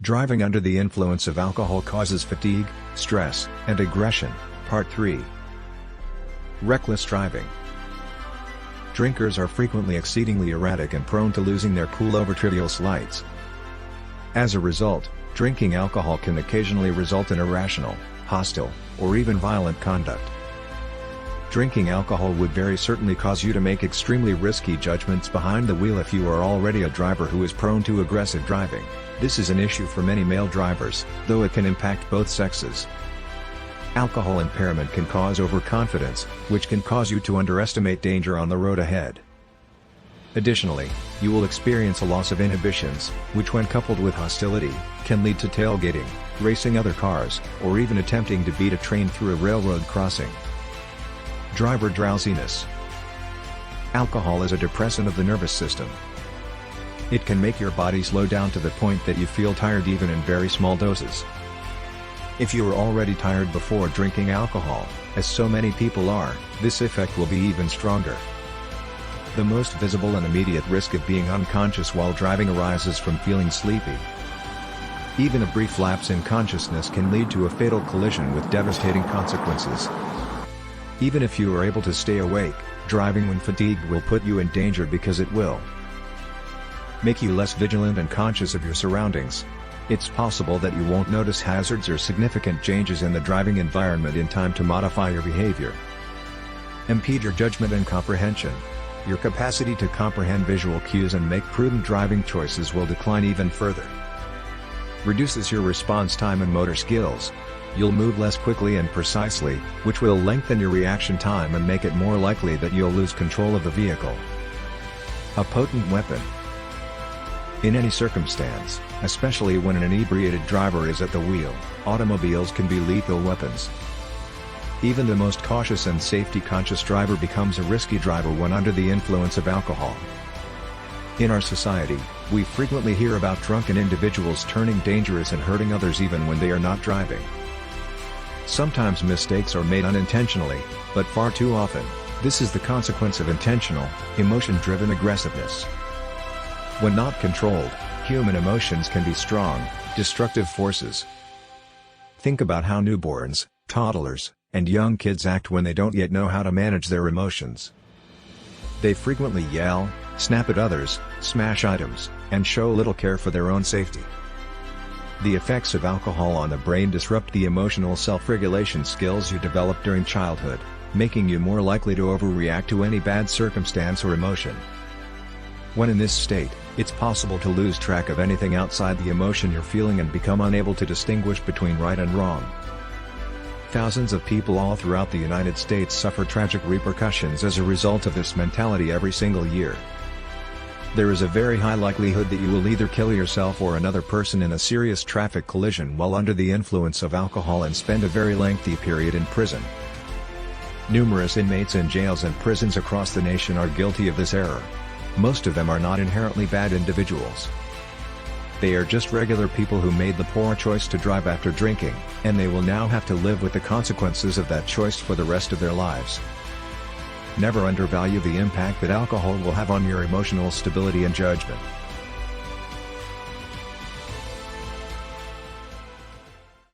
Driving under the influence of alcohol causes fatigue, stress, and aggression. Part 3. Reckless driving. Drinkers are frequently exceedingly erratic and prone to losing their cool over trivial slights. As a result, drinking alcohol can occasionally result in irrational, hostile, or even violent conduct. Drinking alcohol would very certainly cause you to make extremely risky judgments behind the wheel if you are already a driver who is prone to aggressive driving. This is an issue for many male drivers, though it can impact both sexes. Alcohol impairment can cause overconfidence, which can cause you to underestimate danger on the road ahead. Additionally, you will experience a loss of inhibitions, which when coupled with hostility, can lead to tailgating, racing other cars, or even attempting to beat a train through a railroad crossing. Driver drowsiness. Alcohol is a depressant of the nervous system. It can make your body slow down to the point that you feel tired even in very small doses. If you are already tired before drinking alcohol, as so many people are, this effect will be even stronger. The most visible and immediate risk of being unconscious while driving arises from feeling sleepy. Even a brief lapse in consciousness can lead to a fatal collision with devastating consequences. Even if you are able to stay awake, driving when fatigued will put you in danger because it will make you less vigilant and conscious of your surroundings. It's possible that you won't notice hazards or significant changes in the driving environment in time to modify your behavior. Impede your judgment and comprehension. Your capacity to comprehend visual cues and make prudent driving choices will decline even further. Reduces your response time and motor skills. You'll move less quickly and precisely, which will lengthen your reaction time and make it more likely that you'll lose control of the vehicle. A potent weapon. In any circumstance, especially when an inebriated driver is at the wheel, automobiles can be lethal weapons. Even the most cautious and safety-conscious driver becomes a risky driver when under the influence of alcohol. In our society, we frequently hear about drunken individuals turning dangerous and hurting others even when they are not driving. Sometimes mistakes are made unintentionally, but far too often, this is the consequence of intentional, emotion-driven aggressiveness. When not controlled, human emotions can be strong, destructive forces. Think about how newborns, toddlers, and young kids act when they don't yet know how to manage their emotions. They frequently yell, snap at others, smash items, and show little care for their own safety. The effects of alcohol on the brain disrupt the emotional self-regulation skills you develop during childhood, making you more likely to overreact to any bad circumstance or emotion. When in this state, it's possible to lose track of anything outside the emotion you're feeling and become unable to distinguish between right and wrong. Thousands of people all throughout the United States suffer tragic repercussions as a result of this mentality every single year. There is a very high likelihood that you will either kill yourself or another person in a serious traffic collision while under the influence of alcohol and spend a very lengthy period in prison. Numerous inmates in jails and prisons across the nation are guilty of this error. Most of them are not inherently bad individuals. They are just regular people who made the poor choice to drive after drinking, and they will now have to live with the consequences of that choice for the rest of their lives. Never undervalue the impact that alcohol will have on your emotional stability and judgment.